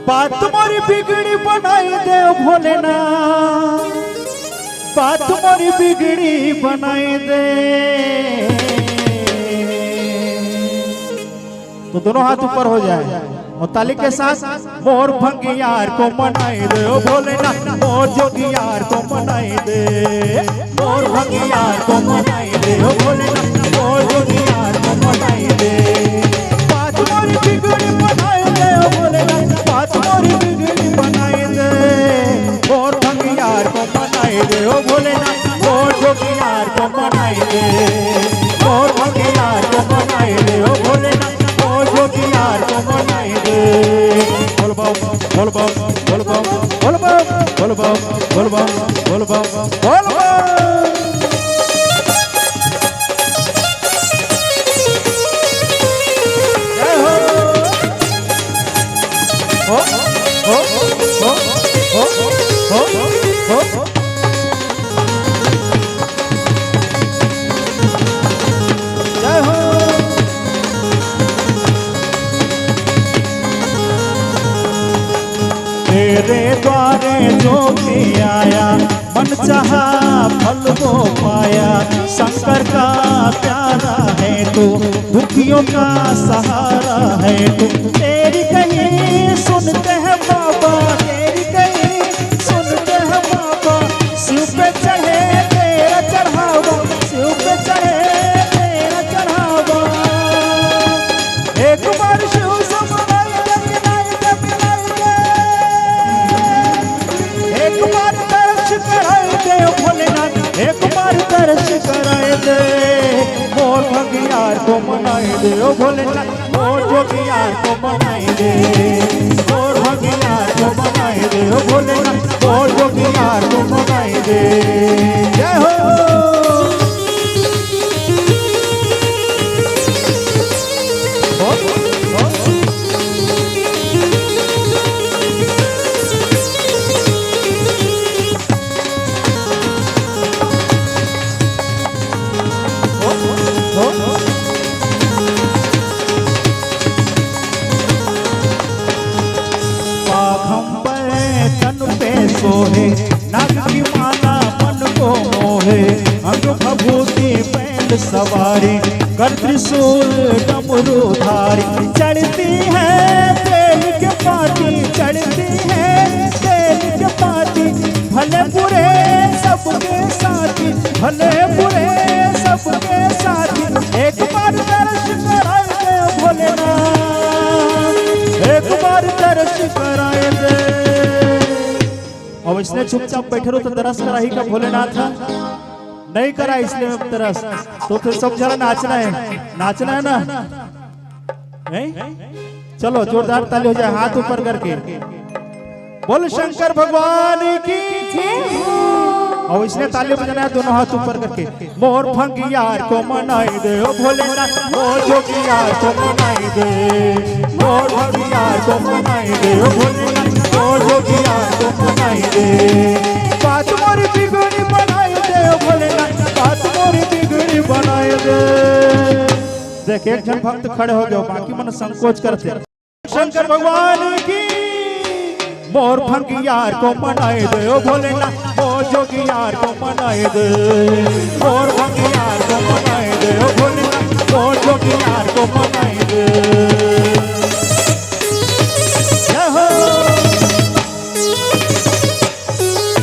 बात मोरी बिगड़ी बनाई दे भोलेनाथ, बात मोरी बिगड़ी बनाई दे। तो दोनों हाथ ऊपर हो जाए और ताली के साथ मोर भंगी यार को मनाई दे ओ भोलेनाथ, मोर जोगी यार को मनाई दे, मोर भंगी यार को मनाई दे ओ भोलेनाथ, मोर जोगी यार को मनाई दे। बात मोरी बिगड़ी बनाई दे ओ भोलेनाथ, बात मोरी बिगड़ी बनाई दे, मोर भंगी यार को मनाई दे ओ भोलेनाथ, मोर जोगी यार को मनाई दे, मोर भंगी यार को मनाई दे ओ भोलेनाथ, जोगी यार को मनाई दे। बोल बम बोल बम बोल बम बोल बम बोल बम बोल बम बोल बम बोल बम। जय हो हो हो हो हो हो हो। जय हो तेरे द्वारे जो भी आया, मन चाहा फल वो पाया। शंकर का प्यारा है तू, दुखियों का सहारा है तू। तेरी कहीं सुनते हैं बाबा, तेरी कहीं सुनते हैं बाबा। शिव पे चढ़े तेरा चढ़ावा, शिव पे चढ़े तेरा चढ़ावा। एक बार शिव एक बार दर्श कराए दे, मोर भंगी यार को मनाए दे ओ भोलेनाथ, मोर जोगी यार को मनाए दे, मोर भंगी यार को मनाए दे ओ भोलेनाथ, मोर जोगी यार को मनाए दे। जय हो सोहे नाग की माला मन को मोहे। अंग भभूति पैंट सवारी, कर त्रिशूल डमरू धारी। चढ़ती है तेल के पाती, चढ़ती है तेल के पाती। भले बुरे सबके साथी, भले बुरे सबके साथी। एक बार दर्श कराए दे भोलेनाथ, एक बार दर्श कराए दे। अब इसने चुपचाप बैठे रहो तो तरस करा ही का भोलेनाथ नहीं करा, इसलिए तरस। तो फिर सब जरा नाचना है, नाचना है ना? नहीं? चलो जोरदार ताली हो जाए, हाथ ऊपर करके बोल शंकर भगवान की। और इसने ताली बजाना है दोनों हाथ ऊपर करके। मोर भंगी यार को मनाई दे ओ भोलेनाथ, मोर जोगी यार को मनाई दे, मोर भंगी यार को मनाई दे ओ भोलेनाथ, मोर जोगी यार को मनाई दे। बात मोरी बिगड़ी बनाई दे ओ भोलेनाथ, बात मोरी बिगड़ी बनाई दे। देख एक जन भक्त खड़े हो गए, बाकी मन संकोच करते। शंकर भगवान की। मोर भंगी यार को मनाए दे ओ भोलेनाथ, मोर जोगी यार को मनाए दे, मोर भंगी यार को मनाए दे ओ भोलेनाथ, मोर जोगी यार को मनाए दे। जय हो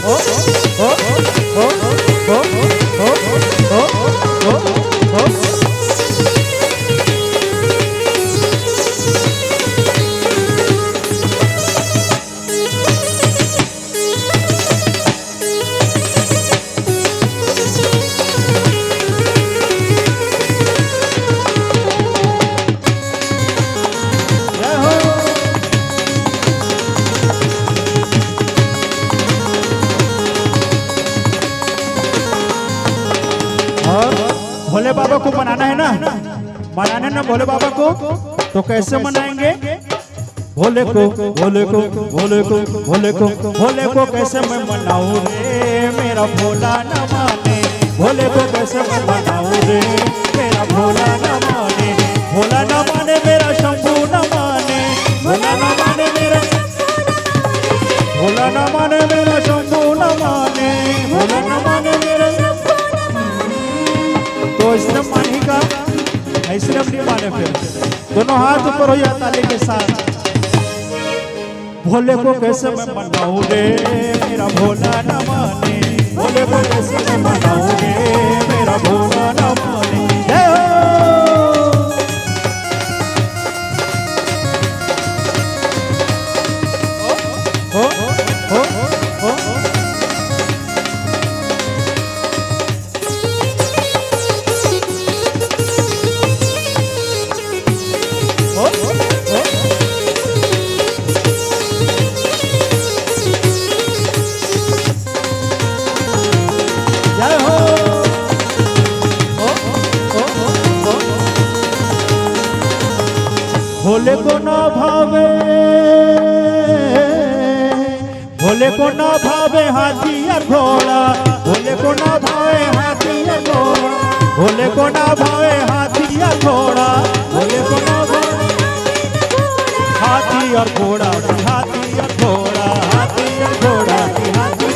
ओ ओ ओ ओ ओ ओ ओ ओ। भोले बाबा को मनाना है ना, मनाना ना भोले बाबा को। तो कैसे मनाएंगे? भोले को भोले को भोले को भोले को भोले को कैसे मैं मनाऊं रे मेरा भोला न माने, भोले को कैसे मैं मनाऊं रे मेरा भोला वैष्णव मानी का वैष्णव नहीं माने फिर दोनों हाथ ऊपर हो जाए ताली के साथ। भोले को कैसे मैं मनाऊं रे मेरा भोला न माने, भोले को कैसे मैं मनाऊं रे मेरा भोला न माने। जय हो हो हो हो भोले को ना भावे, भोले को ना भावे हाथी और घोड़ा, भोले को ना भावे हाथी और घोड़ा, भोले को ना भावे हाथी और घोड़ा, भोले को ना भावे हाथी और घोड़ा, हाथी और घोड़ा, हाथी और घोड़ा, हाथी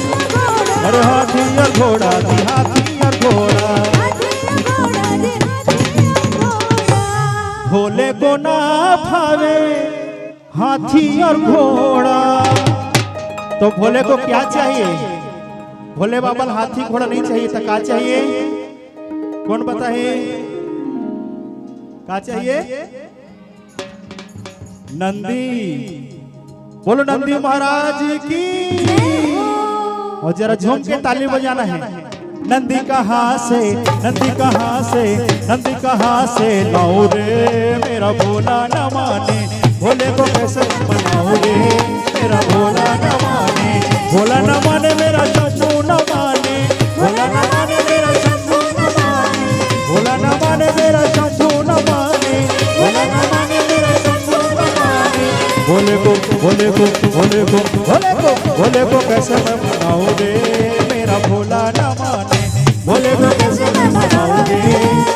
अरे हाथी और घोड़ा, हाथी और घोड़ा। भोले को ना भावे हाथी और घोड़ा, तो भोले को क्या चाहिए? भोले बाबा हाथी घोड़ा नहीं चाहिए तो क्या चाहिए? कौन बताए? क्या चाहिए? नंदी। बोलो नंदी महाराज की। और जरा झूम के ताली बजाना है। नंदी कहाँ से, नंदी कहाँ से, नंदी कहाँ से लाओ रे मेरा भोला न माने, भोले को कैसे मनाओ रे मेरा भोला न माने, भोला न माने मेरा शंभू न माने, भोला न माने मेरा शंभू न माने, भोला न माने मेरा शंभू न माने, भोला न माने मेरा शंभू न माने। भोले को भोले को भोले को भोले को भोले को कैसे मैं मनाऊं रे मेरा भोला न माने, भोले को कैसे मैं मनाऊं रे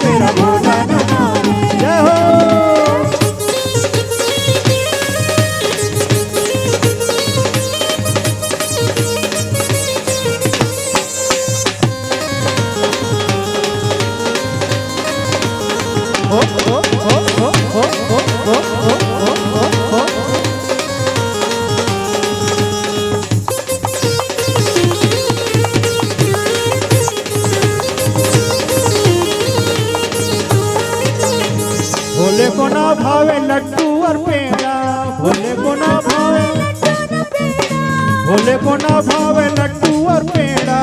मेरा भोला न माने। जय हो। भोले को ना भावे लड्डू और पेड़ा, भोले को ना भावे, भोले को ना भावे लड्डू और पेड़ा,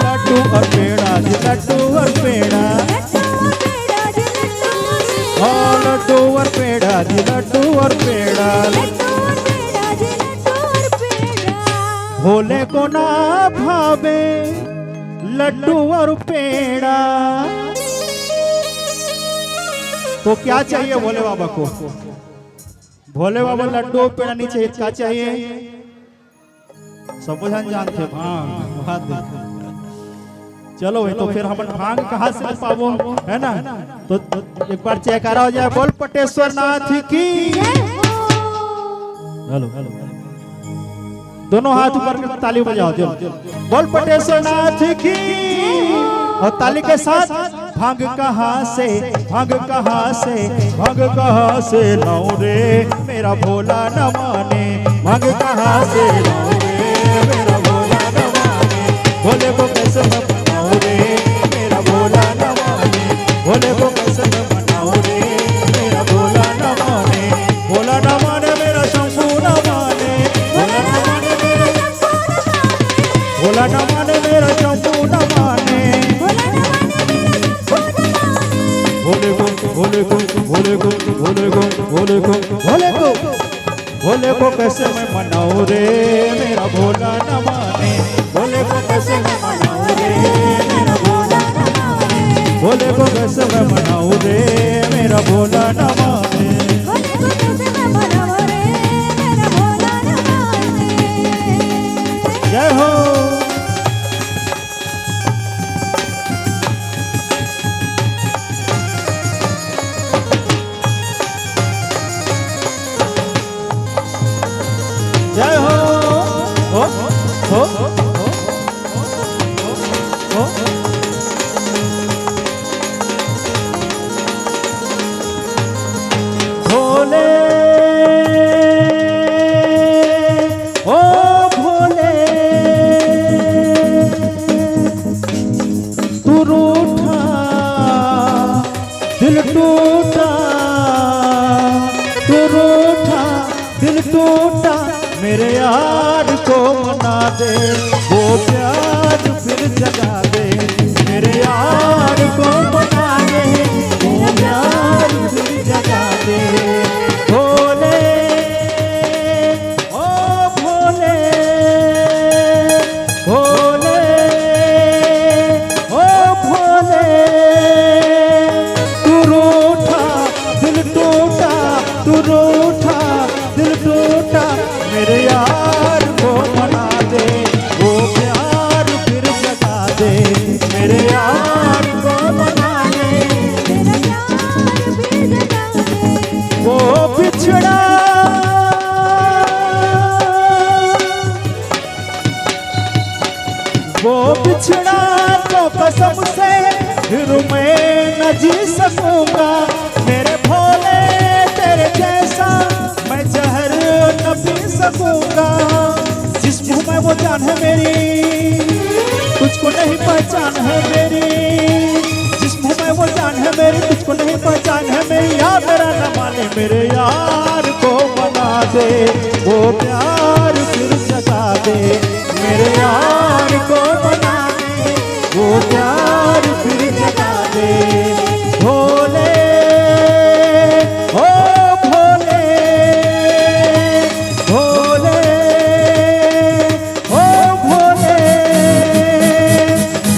लड्डू और पेड़ा जी लड्डू और पेड़ा, हाँ लड्डू और पेड़ा जी लड्डू और पेड़ा। भोले को ना भावे लड्डू और पेड़ा, तो क्या चाहिए भोले बाबा को? भोले बाबा लड्डू पेड़ा नहीं चाहिए, क्या चाहिए? सब जानते भांग। चलो तो फिर हम भांग कहाँ से पावो, है ना? तो एक बार जयकारा हो जाए, बोल पटेश्वर नाथ की। हेलो हेलो दोनों हाथ ऊपर कर ताली बजाओ, बोल पटेश्वर नाथ की। और ताली के साथ भांग कहाँ से, भांग कहाँ से, भांग कहाँ से लाऊं रे मेरा भोला न माने, भांग कहाँ से लाऊं रे मेरा भोला न माने, भोले को कैसे मैं मनाऊं रे मेरा भोला न माने, भोले को कैसे मैं मनाऊं रे मेरा भोला न माने, भोला न माने मेरा शंभू न माने, भोला न माने मेरा, भोला न माने मेरा शंभू न माने। भोले को भोले को भोले को भोले को भोले को भोले को भोले को कैसे मैं मनाऊं रे मेरा भोला न माने, भोले को कैसे मैं मनाऊं रे मेरा भोला न माने, भोले को कैसे मैं मनाऊं रे मेरा भोला न माने। जय हो। जय हो। हो हो हो हो हो हो। तू रूठा दिल टूटा, तू रूठा दिल टूटा, मेरे यार को मना दे, वो प्यार फिर जगा दे, मेरे यार को मना दे, वो प्यार फिर जगा दे। भोले ओ भोले, भोले ओ भोले, तू रूठा दिल टूटा, तू रूठा दिल टूटा, मेरे यार को मना दे, वो प्यार फिर जगा दे, मेरे यार को मना दे, मेरा प्यार फिर जगा दे। वो बिछड़ा वो बिछड़ा तो कसम से फिर मैं न जी सकूंगा, मेरे भोले तेरे जैसा मैं जहर न पी सकूंगा। जिस मुँह में वो जान है मेरी, तुझको नहीं पहचान है मेरी, जिस मुँह में वो जान है मेरी, तुझको नहीं पहचान है मेरी, यार मेरा न माने, मेरे यार को मना दे, वो प्यार फिर जगा दे, मेरे यार को मना दे, वो प्यार फिर जगा दे। भोले ओ भोले, भोले ओ भोले,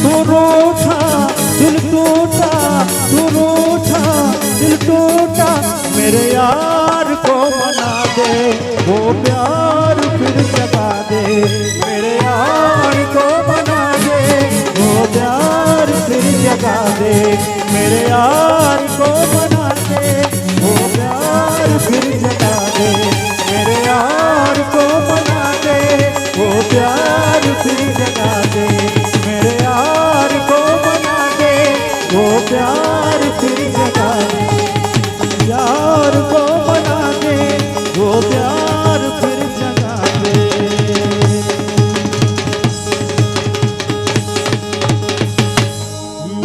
तू रूठा दिल टूटा, तू रूठा दिल टूटा, मेरे यार को मना दे, वो प्यार फिर जगा दे, मेरे यार को मना दे, वो प्यार फिर जगा दे, मेरे यार को मना दे, वो प्यार फिर जगा दे, मेरे यार को मना दे, वो प्यार फिर जगा दे, मेरे यार को मना दे, वो प्यार फिर जगा दे, यार को मना दे, वो प्यार फिर जगा दे।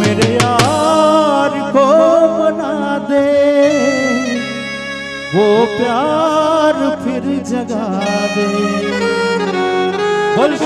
मेरे यार को मना दे, वो प्यार फिर जगा दे। बोल